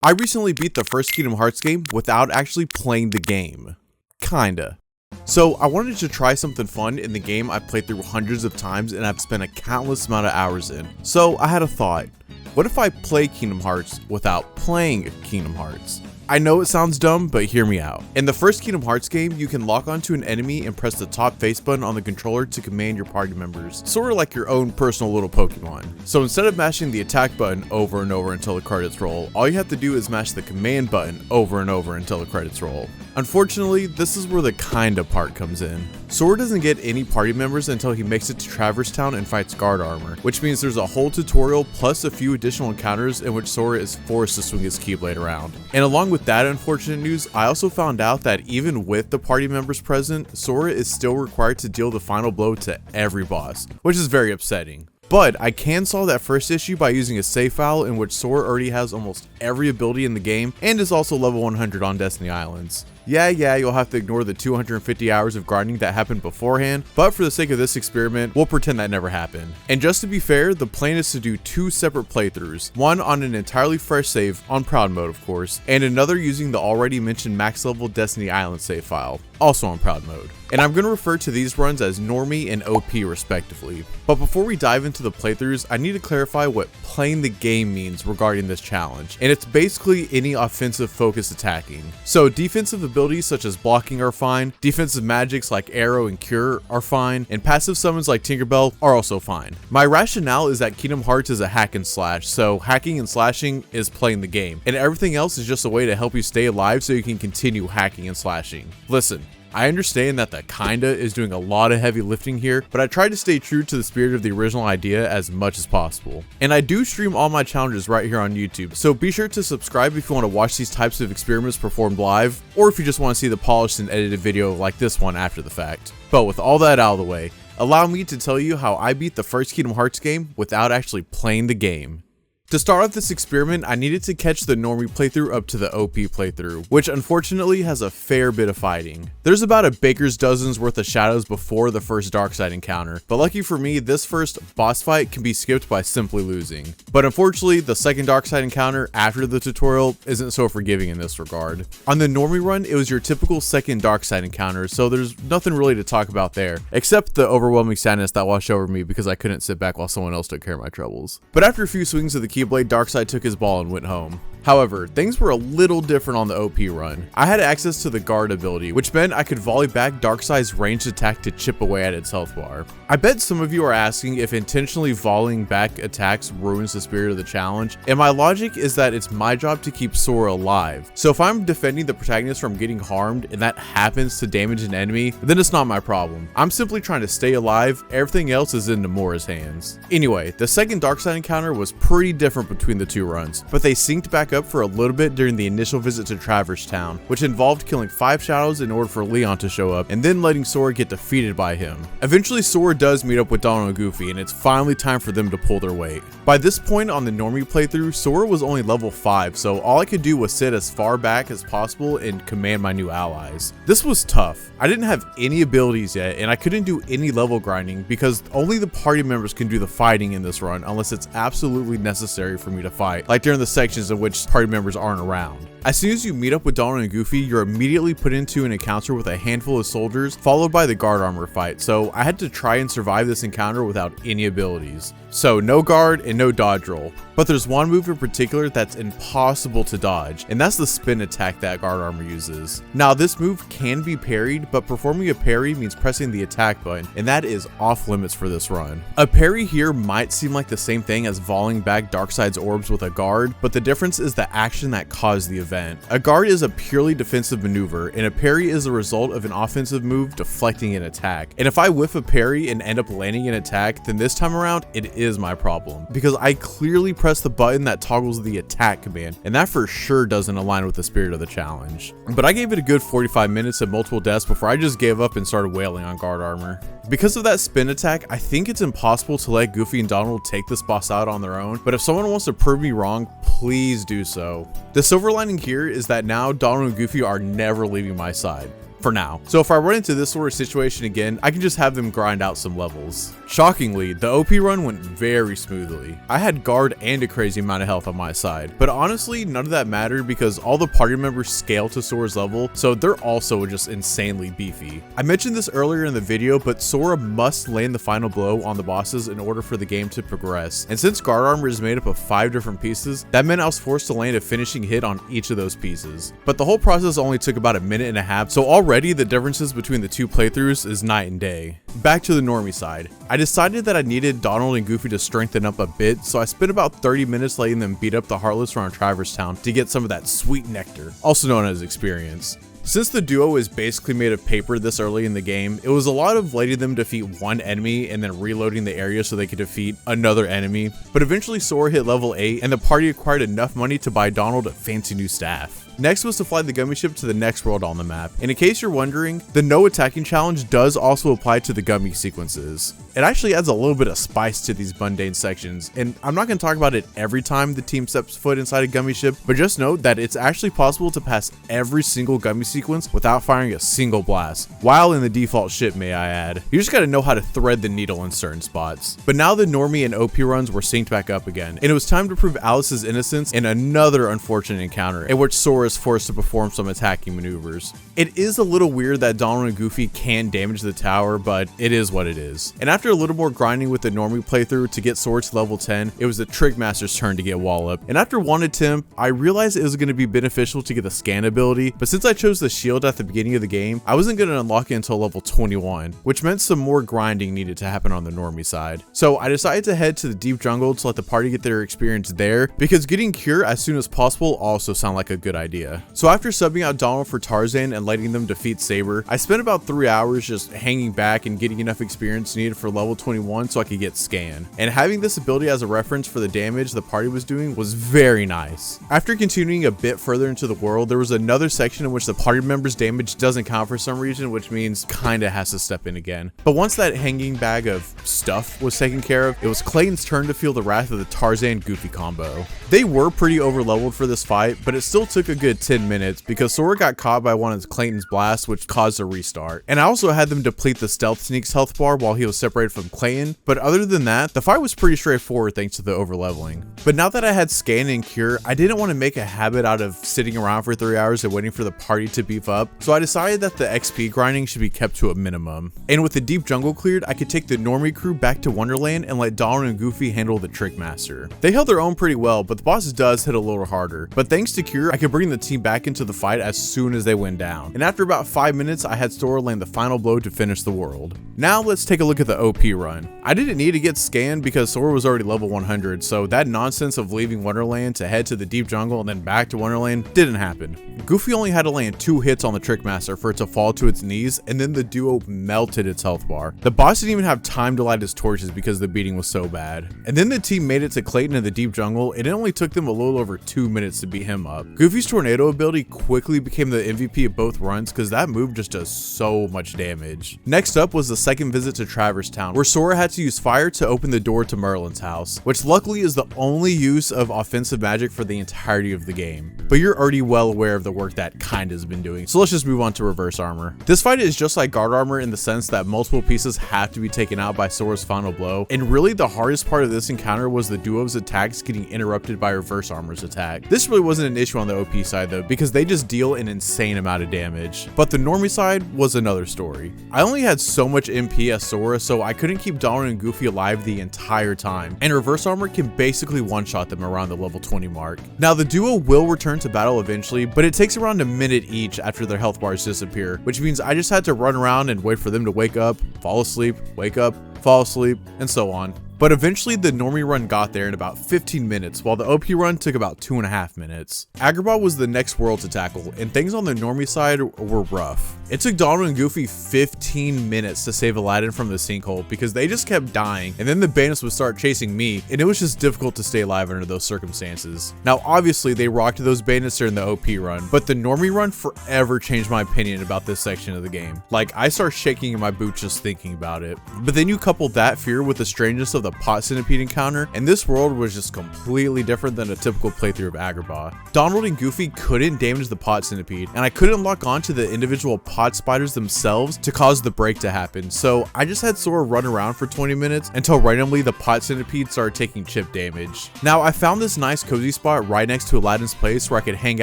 I recently beat the first Kingdom Hearts game without actually playing the game. Kinda. So I wanted to try something fun in the game I've played through hundreds of times and I've spent a countless amount of hours in. So I had a thought. What if I play Kingdom Hearts without playing Kingdom Hearts? I know it sounds dumb, but hear me out. In the first Kingdom Hearts game, you can lock onto an enemy and press the top face button on the controller to command your party members, sort of like your own personal little Pokemon. So instead of mashing the attack button over and over until the credits roll, all you have to do is mash the command button over and over until the credits roll. Unfortunately, this is where the kinda part comes in. Sora doesn't get any party members until he makes it to Traverse Town and fights guard armor, which means there's a whole tutorial plus a few additional encounters in which Sora is forced to swing his Keyblade around. And along with that unfortunate news, I also found out that even with the party members present, Sora is still required to deal the final blow to every boss, which is very upsetting. But I can solve that first issue by using a save file in which Sora already has almost every ability in the game and is also level 100 on Destiny Islands. Yeah, you'll have to ignore the 250 hours of grinding that happened beforehand, but for the sake of this experiment, we'll pretend that never happened. And just to be fair, the plan is to do two separate playthroughs, one on an entirely fresh save, on Proud Mode of course, and another using the already mentioned max level Destiny Island save file, also on Proud Mode. And I'm going to refer to these runs as Normie and OP respectively. But before we dive into the playthroughs, I need to clarify what playing the game means regarding this challenge, and it's basically any offensive focus attacking. So defensive abilities such as blocking are fine, defensive magics like Arrow and Cure are fine, and passive summons like Tinkerbell are also fine. My rationale is that Kingdom Hearts is a hack and slash, so hacking and slashing is playing the game, and everything else is just a way to help you stay alive so you can continue hacking and slashing. Listen, I understand that the kinda is doing a lot of heavy lifting here, but I tried to stay true to the spirit of the original idea as much as possible. And I do stream all my challenges right here on YouTube, so be sure to subscribe if you want to watch these types of experiments performed live, or if you just want to see the polished and edited video like this one after the fact. But with all that out of the way, allow me to tell you how I beat the first Kingdom Hearts game without actually playing the game. To start off this experiment, I needed to catch the Normie playthrough up to the OP playthrough, which unfortunately has a fair bit of fighting. There's about a baker's dozen's worth of shadows before the first Darkside encounter, but lucky for me, this first boss fight can be skipped by simply losing. But unfortunately, the second Darkside encounter after the tutorial isn't so forgiving in this regard. On the Normie run, it was your typical second Darkside encounter, so there's nothing really to talk about there, except the overwhelming sadness that washed over me because I couldn't sit back while someone else took care of my troubles. But after a few swings of the Keyblade, Darkside took his ball and went home. However, things were a little different on the OP run. I had access to the guard ability, which meant I could volley back Darkside's ranged attack to chip away at its health bar. I bet some of you are asking if intentionally volleying back attacks ruins the spirit of the challenge, and my logic is that it's my job to keep Sora alive. So if I'm defending the protagonist from getting harmed and that happens to damage an enemy, then it's not my problem. I'm simply trying to stay alive, everything else is in Nomura's hands. Anyway, the second Darkside encounter was pretty different between the two runs, but they synced back up for a little bit during the initial visit to Traverse Town, which involved killing 5 shadows in order for Leon to show up, and then letting Sora get defeated by him. Eventually, Sora does meet up with Donald and Goofy, and it's finally time for them to pull their weight. By this point on the Normie playthrough, Sora was only level 5, so all I could do was sit as far back as possible and command my new allies. This was tough. I didn't have any abilities yet, and I couldn't do any level grinding because only the party members can do the fighting in this run unless it's absolutely necessary for me to fight, like during the sections in which party members aren't around. As soon as you meet up with Donald and Goofy, you're immediately put into an encounter with a handful of soldiers, followed by the guard armor fight, so I had to try and survive this encounter without any abilities. So no guard and no dodge roll. But there's one move in particular that's impossible to dodge, and that's the spin attack that guard armor uses. Now this move can be parried, but performing a parry means pressing the attack button, and that is off limits for this run. A parry here might seem like the same thing as volleying back Darkside's orbs with a guard, but the difference is the action that caused the event. A guard is a purely defensive maneuver, and a parry is a result of an offensive move deflecting an attack. And if I whiff a parry and end up landing an attack, then this time around, it is my problem, because I clearly pressed the button that toggles the attack command, and that for sure doesn't align with the spirit of the challenge. But I gave it a good 45 minutes and multiple deaths before I just gave up and started wailing on guard armor. Because of that spin attack, I think it's impossible to let Goofy and Donald take this boss out on their own, but if someone wants to prove me wrong, please do so. The silver lining here is that now Donald and Goofy are never leaving my side. for now. So if I run into this sort of situation again, I can just have them grind out some levels. Shockingly, the OP run went very smoothly. I had guard and a crazy amount of health on my side, but honestly, none of that mattered because all the party members scale to Sora's level, so they're also just insanely beefy. I mentioned this earlier in the video, but Sora must land the final blow on the bosses in order for the game to progress. And since guard armor is made up of 5 different pieces, that meant I was forced to land a finishing hit on each of those pieces. But the whole process only took about a minute and a half, so already the differences between the two playthroughs is night and day. Back to the normie side. I decided that I needed Donald and Goofy to strengthen up a bit, so I spent about 30 minutes letting them beat up the Heartless around Traverse Town to get some of that sweet nectar, also known as experience. Since the duo is basically made of paper this early in the game, it was a lot of letting them defeat one enemy and then reloading the area so they could defeat another enemy. But eventually Sora hit level 8 and the party acquired enough money to buy Donald a fancy new staff. Next was to fly the gummy ship to the next world on the map. And in case you're wondering, the no attacking challenge does also apply to the gummy sequences. It actually adds a little bit of spice to these mundane sections, and I'm not going to talk about it every time the team steps foot inside a gummy ship, but just note that it's actually possible to pass every single gummy sequence without firing a single blast, while in the default ship, may I add. You just got to know how to thread the needle in certain spots. But now the normie and OP runs were synced back up again, and it was time to prove Alice's innocence in another unfortunate encounter, in which Sora is forced to perform some attacking maneuvers. It is a little weird that Donald and Goofy can damage the tower, but it is what it is. And after a little more grinding with the normie playthrough to get Sora to level 10, it was the Trickmaster's turn to get walloped. And after one attempt, I realized it was going to be beneficial to get the scan ability, but since I chose the shield at the beginning of the game, I wasn't going to unlock it until level 21, which meant some more grinding needed to happen on the normie side. So I decided to head to the deep jungle to let the party get their experience there, because getting Cure as soon as possible also sounded like a good idea. So after subbing out Donald for Tarzan and letting them defeat Saber, I spent about 3 hours just hanging back and getting enough experience needed for level 21 so I could get Scan. And having this ability as a reference for the damage the party was doing was very nice. After continuing a bit further into the world, there was another section in which the party members' damage doesn't count for some reason, which means kinda has to step in again. But once that hanging bag of stuff was taken care of, it was Clayton's turn to feel the wrath of the Tarzan-Goofy combo. They were pretty overleveled for this fight, but it still took a good 10 minutes because Sora got caught by one of Clayton's blasts, which caused a restart. And I also had them deplete the Stealth Sneak's health bar while he was separated from Clayton, but other than that, the fight was pretty straightforward thanks to the overleveling. But now that I had Scan and Cure, I didn't want to make a habit out of sitting around for 3 hours and waiting for the party to beef up, so I decided that the XP grinding should be kept to a minimum. And with the deep jungle cleared, I could take the normie crew back to Wonderland and let Donald and Goofy handle the Trickmaster. They held their own pretty well, but the boss does hit a little harder. But thanks to Cure, I could bring the team back into the fight as soon as they went down. And after about 5 minutes, I had Sora land the final blow to finish the world. Now let's take a look at the OP run. I didn't need to get scanned because Sora was already level 100, so that nonsense of leaving Wonderland to head to the deep jungle and then back to Wonderland didn't happen. Goofy only had to land 2 hits on the Trickmaster for it to fall to its knees, and then the duo melted its health bar. The boss didn't even have time to light his torches because the beating was so bad. And then the team made it to Clayton in the deep jungle, and it only took them a little over 2 minutes to beat him up. Goofy's tornado ability quickly became the MVP of both runs because that move just does so much damage. Next up was the second visit to Traverse Town, where Sora had to use fire to open the door to Merlin's house, which luckily is the only use of offensive magic for the entirety of the game. But you're already well aware of the work that Kinda has been doing, so let's just move on to reverse armor. This fight is just like guard armor in the sense that multiple pieces have to be taken out by Sora's final blow, and really the hardest part of this encounter was the duo's attacks getting interrupted by reverse armor's attack. This really wasn't an issue on the OP side though, because they just deal an insane amount of damage. But the normie side was another story. I only had so much MP as Sora, so I couldn't keep Donald and Goofy alive the entire time, and reverse armor can basically one-shot them around the level 20 mark. Now the duo will return to battle eventually, but it takes around a minute each after their health bars disappear, which means I just had to run around and wait for them to wake up, fall asleep, wake up, fall asleep, and so on. But eventually the normie run got there in about 15 minutes, while the OP run took about 2.5 minutes. Agrabah was the next world to tackle, and things on the normie side were rough. It took Donald and Goofy 15 minutes to save Aladdin from the sinkhole because they just kept dying, and then the bandits would start chasing me, and it was just difficult to stay alive under those circumstances. Now obviously they rocked those bandits during the OP run, but the normie run forever changed my opinion about this section of the game. Like, I start shaking in my boots just thinking about it. But then you couple that fear with the strangeness of the the pot centipede encounter, and this world was just completely different than a typical playthrough of Agrabah. Donald and Goofy couldn't damage the pot centipede, and I couldn't lock onto the individual pot spiders themselves to cause the break to happen, so I just had Sora run around for 20 minutes until randomly the pot centipede started taking chip damage. Now, I found this nice cozy spot right next to Aladdin's place where I could hang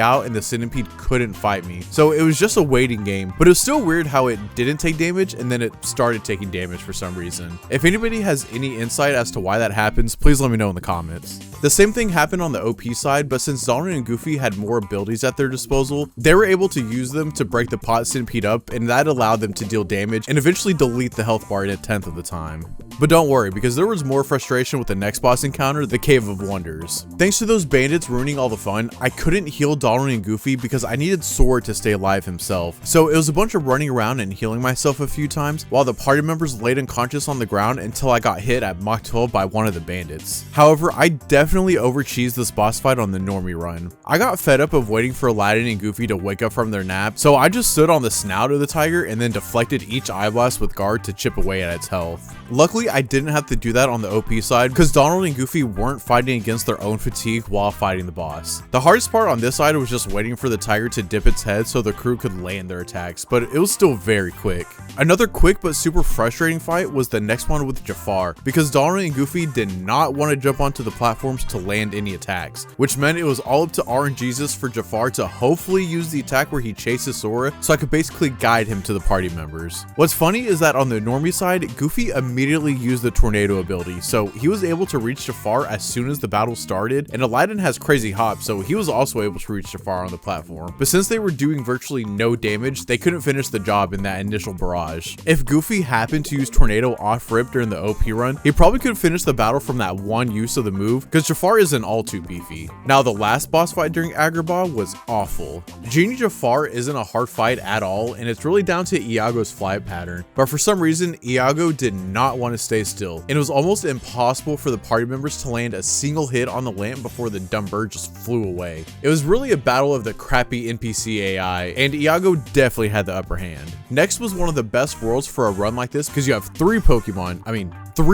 out and the centipede couldn't fight me, so it was just a waiting game, but it was still weird how it didn't take damage and then it started taking damage for some reason. If anybody has any insight as to why that happens, please let me know in the comments. The same thing happened on the OP side, but since Donald and Goofy had more abilities at their disposal, they were able to use them to break the pot centipede up, and that allowed them to deal damage and eventually delete the health bar in 1/10 of the time. But don't worry, because there was more frustration with the next boss encounter, the Cave of Wonders. Thanks to those bandits ruining all the fun, I couldn't heal Donald and Goofy because I needed Sora to stay alive himself. So it was a bunch of running around and healing myself a few times, while the party members laid unconscious on the ground until I got hit at Mach 12 by one of the bandits. However, I definitely overcheesed this boss fight on the normie run. I got fed up of waiting for Aladdin and Goofy to wake up from their nap, so I just stood on the snout of the tiger and then deflected each eye blast with guard to chip away at its health. Luckily, I didn't have to do that on the OP side because Donald and Goofy weren't fighting against their own fatigue while fighting the boss. The hardest part on this side was just waiting for the tiger to dip its head so the crew could land their attacks, but it was still very quick. Another quick but super frustrating fight was the next one with Jafar, because Donald and Goofy did not want to jump onto the platforms to land any attacks, which meant it was all up to RNGesus for Jafar to hopefully use the attack where he chases Sora, so I could basically guide him to the party members. What's funny is that on the normie side, Goofy immediately used the tornado ability, so he was able to reach Jafar as soon as the battle started, and Aladdin has crazy hop, so he was also able to reach Jafar on the platform. But since they were doing virtually no damage, they couldn't finish the job in that initial barrage. If Goofy happened to use tornado off-rip during the OP run, he probably could finish the battle from that one use of the move, because Jafar isn't all too beefy. Now, the last boss fight during Agrabah was awful. Genie Jafar isn't a hard fight at all, and it's really down to Iago's flight pattern, but for some reason, Iago did not want to stay still, and it was almost impossible for the party members to land a single hit on the lamp before the dumb bird just flew away. It was really a battle of the crappy NPC AI, and Iago definitely had the upper hand. Next was one of the best worlds for a run like this because you have three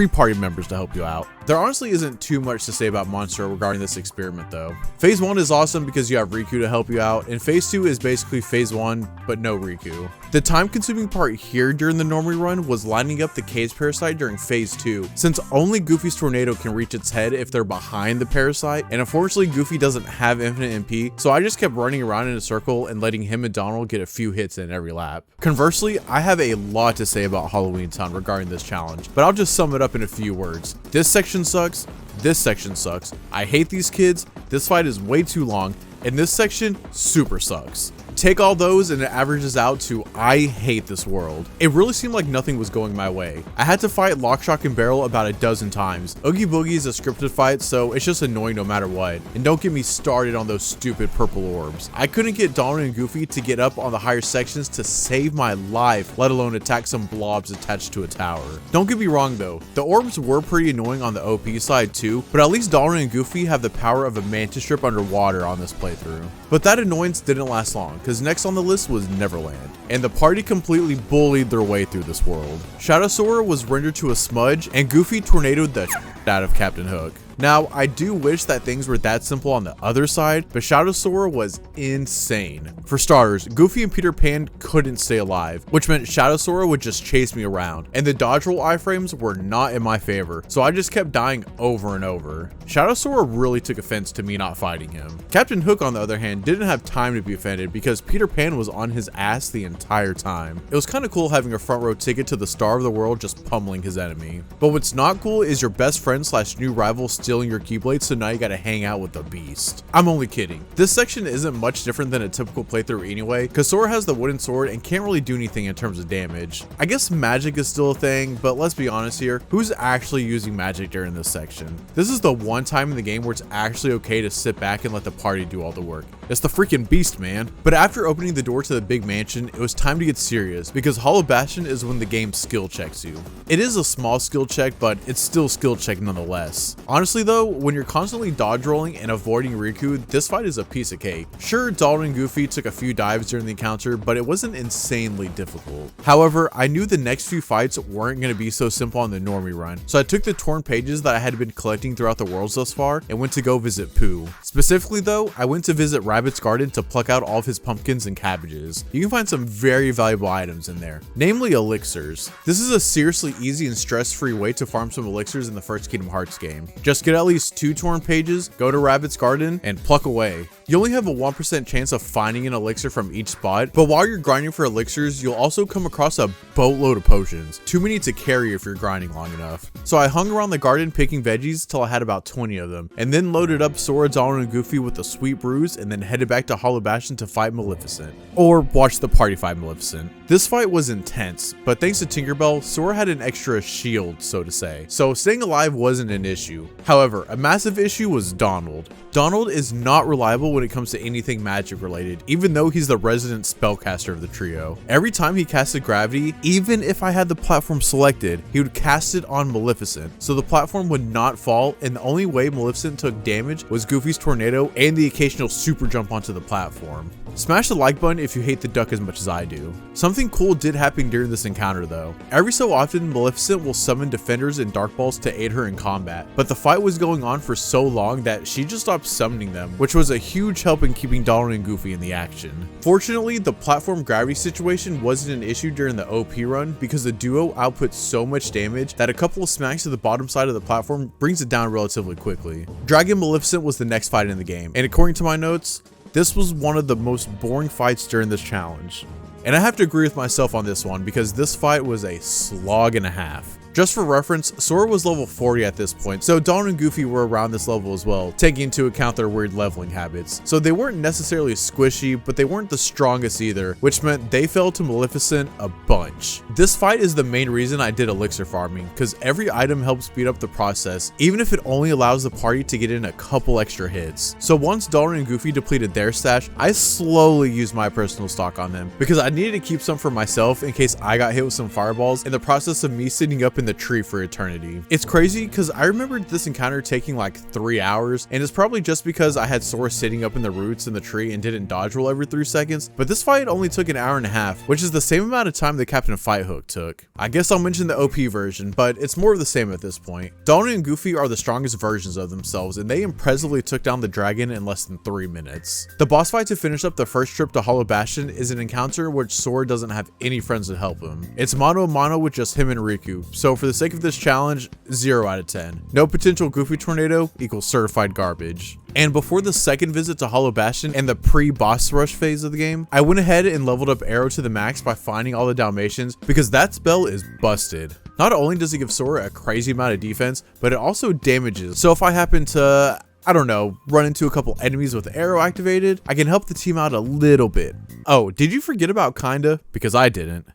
party members to help you out. There honestly isn't too much to say about Monstro regarding this experiment though. Phase 1 is awesome because you have Riku to help you out, and Phase 2 is basically Phase 1 but no Riku. The time consuming part here during the normie run was lining up the cage parasite during Phase 2, since only Goofy's tornado can reach its head if they're behind the parasite, and unfortunately Goofy doesn't have infinite MP, so I just kept running around in a circle and letting him and Donald get a few hits in every lap. Conversely, I have a lot to say about Halloween Town regarding this challenge, but I'll just sum it up in a few words. This section sucks, this section sucks, I hate these kids, this fight is way too long, and this section super sucks. Take all those and it averages out to I hate this world. It really seemed like nothing was going my way. I had to fight Lock, Shock, and Barrel about a dozen times. Oogie Boogie is a scripted fight, so it's just annoying no matter what. And don't get me started on those stupid purple orbs. I couldn't get Donald and Goofy to get up on the higher sections to save my life, let alone attack some blobs attached to a tower. Don't get me wrong though, the orbs were pretty annoying on the OP side too, but at least Donald and Goofy have the power of a mantis strip underwater on this playthrough. But that annoyance didn't last long, because next on the list was Neverland, and the party completely bullied their way through this world. Shadow Sora was rendered to a smudge, and Goofy tornadoed the out of Captain Hook. Now, I do wish that things were that simple on the other side, but Shadow Sora was insane. For starters, Goofy and Peter Pan couldn't stay alive, which meant Shadow Sora would just chase me around, and the dodge roll iframes were not in my favor, so I just kept dying over and over. Shadow Sora really took offense to me not fighting him. Captain Hook, on the other hand, didn't have time to be offended because Peter Pan was on his ass the entire time. It was kind of cool having a front row ticket to the star of the world just pummeling his enemy. But what's not cool is your best friend slash new rival stealing your Keyblade, so now you gotta hang out with the beast. I'm only kidding. This section isn't much different than a typical playthrough anyway, because Sora has the wooden sword and can't really do anything in terms of damage. I guess magic is still a thing, but let's be honest here, who's actually using magic during this section? This is the one time in the game where it's actually okay to sit back and let the party do all the work. It's the freaking beast, man. But after opening the door to the big mansion, it was time to get serious, because Hollow Bastion is when the game skill checks you. It is a small skill check, but it's still skill check nonetheless. Honestly though, when you're constantly dodge rolling and avoiding Riku, this fight is a piece of cake. Sure, Donald and Goofy took a few dives during the encounter, but it wasn't insanely difficult. However, I knew the next few fights weren't going to be so simple on the normie run, so I took the torn pages that I had been collecting throughout the worlds thus far and went to go visit Pooh. Specifically though, I went to visit Rabbit's garden to pluck out all of his pumpkins and cabbages. You can find some very valuable items in there, namely elixirs. This is a seriously easy and stress-free way to farm some elixirs in the first Kingdom Hearts game. Just get at least 2 torn pages, go to Rabbit's garden, and pluck away. You only have a 1% chance of finding an elixir from each spot, but while you're grinding for elixirs, you'll also come across a boatload of potions. Too many to carry if you're grinding long enough. So I hung around the garden picking veggies till I had about 20 of them, and then loaded up Sora, Donald, and Goofy with the sweet brews, and then headed back to Hollow Bastion to fight Maleficent. Or watch the party fight Maleficent. This fight was intense, but thanks to Tinkerbell, Sora had an extra shield, so to say. So staying alive wasn't an issue. However, a massive issue was Donald. Donald is not reliable when it comes to anything magic related, even though he's the resident spellcaster of the trio. Every time he casted gravity, even if I had the platform selected, he would cast it on Maleficent, so the platform would not fall, and the only way Maleficent took damage was Goofy's tornado and the occasional super jump onto the platform. Smash the like button if you hate the duck as much as I do. Something cool did happen during this encounter though. Every so often, Maleficent will summon defenders and dark balls to aid her in combat, but the fight was going on for so long that she just stopped summoning them, which was a huge help in keeping Donald and Goofy in the action. Fortunately, the platform gravity situation wasn't an issue during the OP run because the duo outputs so much damage that a couple of smacks to the bottom side of the platform brings it down relatively quickly. Dragon Maleficent was the next fight in the game, and according to my notes, this was one of the most boring fights during this challenge. And I have to agree with myself on this one because this fight was a slog and a half. Just for reference, Sora was level 40 at this point, so Donald and Goofy were around this level as well, taking into account their weird leveling habits. So they weren't necessarily squishy, but they weren't the strongest either, which meant they fell to Maleficent a bunch. This fight is the main reason I did elixir farming, because every item helps speed up the process, even if it only allows the party to get in a couple extra hits. So once Donald and Goofy depleted their stash, I slowly used my personal stock on them, because I needed to keep some for myself in case I got hit with some fireballs in the process of me sitting up in the tree for eternity. It's crazy because I remembered this encounter taking like 3 hours, and it's probably just because I had Sora sitting up in the roots in the tree and didn't dodge roll every 3 seconds, but this fight only took an hour and a half, which is the same amount of time the Captain Fight Hook took. I guess I'll mention the OP version, but it's more of the same at this point. Donald and Goofy are the strongest versions of themselves, and they impressively took down the dragon in less than 3 minutes. The boss fight to finish up the first trip to Hollow Bastion is an encounter in which Sora doesn't have any friends to help him. It's mano a mano with just him and Riku, so for the sake of this challenge, 0 out of 10. No potential Goofy tornado equals certified garbage. And before the second visit to Hollow Bastion and the pre-boss rush phase of the game, I went ahead and leveled up Arrow to the max by finding all the Dalmatians because that spell is busted. Not only does it give Sora a crazy amount of defense, but it also damages. So if I happen to, I don't know, run into a couple enemies with Arrow activated, I can help the team out a little bit. Oh, did you forget about kinda? Because I didn't.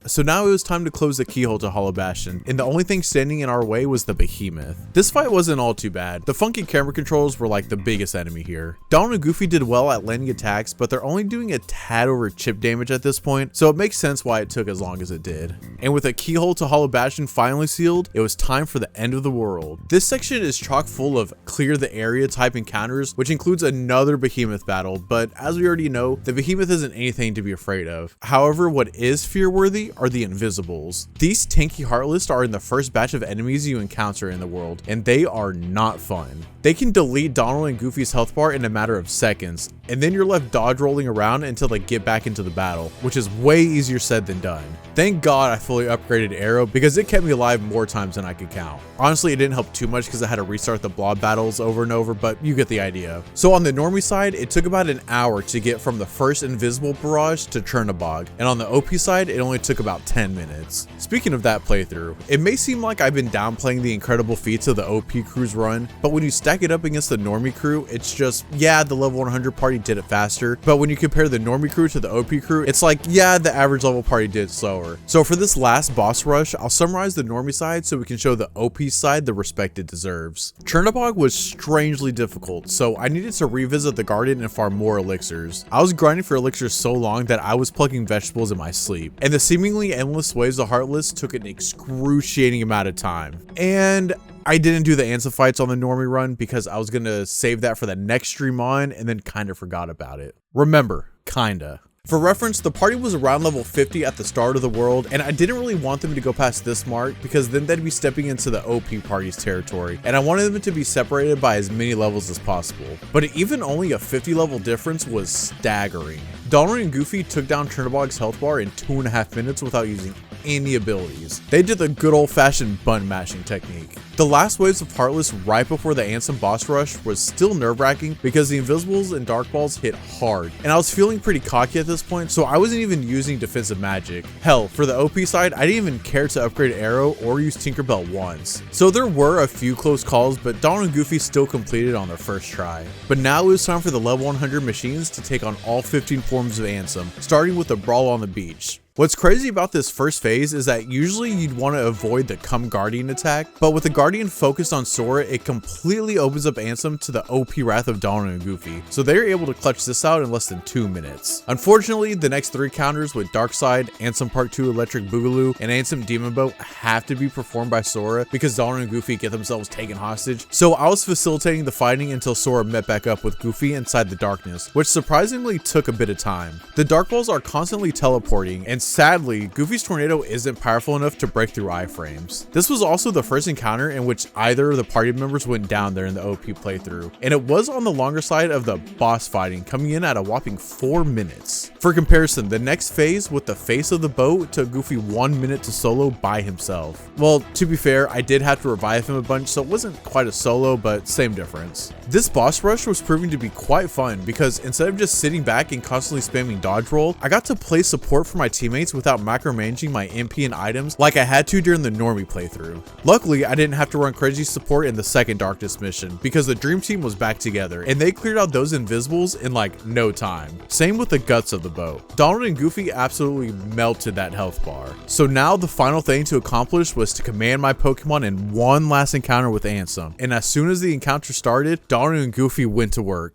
So now it was time to close the keyhole to Hollow Bastion, and the only thing standing in our way was the behemoth. This fight wasn't all too bad. The funky camera controls were like the biggest enemy here. Donald and Goofy did well at landing attacks, but they're only doing a tad over chip damage at this point, so it makes sense why it took as long as it did. And with a keyhole to Hollow Bastion finally sealed, it was time for the end of the world. This section is chock full of clear the area type encounters, which includes another behemoth battle, but as we already know, the behemoth isn't anything to be afraid of. However, what is fear-worthy are the Invisibles. These tanky Heartless are in the first batch of enemies you encounter in the world, and they are not fun. They can delete Donald and Goofy's health bar in a matter of seconds, and then you're left dodge rolling around until they get back into the battle, which is way easier said than done. Thank God I fully upgraded Arrow because it kept me alive more times than I could count. Honestly, it didn't help too much because I had to restart the blob battles over and over, but you get the idea. So on the normie side, it took about an hour to get from the first invisible barrage to Chernobog, and on the OP side, it only took about 10 minutes. Speaking of that playthrough, it may seem like I've been downplaying the incredible feats of the OP crew's run, but when you stack it up against the normie crew, it's just, yeah, the level 100 party did it faster, but when you compare the normie crew to the OP crew, it's like, yeah, the average level party did it slower. So for this last boss rush, I'll summarize the normie side so we can show the OP side the respect it deserves. Chernobog was strangely difficult, so I needed to revisit the garden and farm more elixirs. I was grinding for elixirs so long that I was plucking vegetables in my sleep, and the seemingly seemingly endless waves of Heartless took an excruciating amount of time. And I didn't do the Ansem fights on the normie run because I was gonna save that for the next stream on and then kinda forgot about it. Remember, kinda. For reference, the party was around level 50 at the start of the world, and I didn't really want them to go past this mark because then they'd be stepping into the OP party's territory, and I wanted them to be separated by as many levels as possible. But even only a 50 level difference was staggering. Donald and Goofy took down Chernobog's health bar in 2.5 minutes without using any abilities. They did the good old-fashioned button mashing technique. The last waves of Heartless right before the Ansem boss rush was still nerve-wracking because the Invisibles and Dark Balls hit hard, and I was feeling pretty cocky at this point, so I wasn't even using defensive magic. Hell, for the OP side, I didn't even care to upgrade Arrow or use Tinkerbell once. So there were a few close calls, but Donald and Goofy still completed on their first try. But now it was time for the level 100 machines to take on all 15 forms of Ansem, starting with the Brawl on the Beach. What's crazy about this first phase is that usually you'd want to avoid the Come Guardian attack, but with the Guardian focused on Sora, it completely opens up Ansem to the OP wrath of Donald and Goofy, so they're able to clutch this out in less than 2 minutes. Unfortunately, the next 3 counters with Darkside, Ansem Part 2 Electric Boogaloo, and Ansem Demon Boat have to be performed by Sora because Donald and Goofy get themselves taken hostage, so I was facilitating the fighting until Sora met back up with Goofy inside the darkness, which surprisingly took a bit of time. The Dark Balls are constantly teleporting, and sadly, Goofy's tornado isn't powerful enough to break through iframes. This was also the first encounter in which either of the party members went down there in the OP playthrough, and it was on the longer side of the boss fighting, coming in at a whopping 4 minutes. For comparison, the next phase with the face of the boat took Goofy 1 minute to solo by himself. Well, to be fair, I did have to revive him a bunch, so it wasn't quite a solo, but same difference. This boss rush was proving to be quite fun because instead of just sitting back and constantly spamming dodge roll, I got to play support for my teammates without micromanaging my MP and items like I had to during the normie playthrough. Luckily, I didn't have to run crazy support in the second Darkness mission because the Dream Team was back together and they cleared out those Invisibles in like no time. Same with the guts of the boat. Donald and Goofy absolutely melted that health bar. So now the final thing to accomplish was to command my Pokemon in one last encounter with Ansem. And as soon as the encounter started, Donald and Goofy went to work.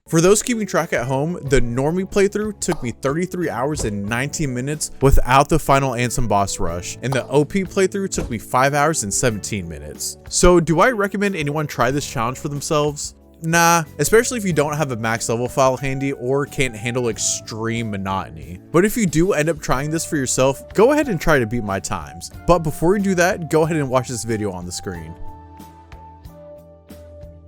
For those keeping track at home, the normie playthrough took me 33 hours and 19 minutes without the final Ansem boss rush, and the OP playthrough took me 5 hours and 17 minutes. So do I recommend anyone try this challenge for themselves? Nah, especially if you don't have a max level file handy or can't handle extreme monotony. But if you do end up trying this for yourself, go ahead and try to beat my times. But before you do that, go ahead and watch this video on the screen.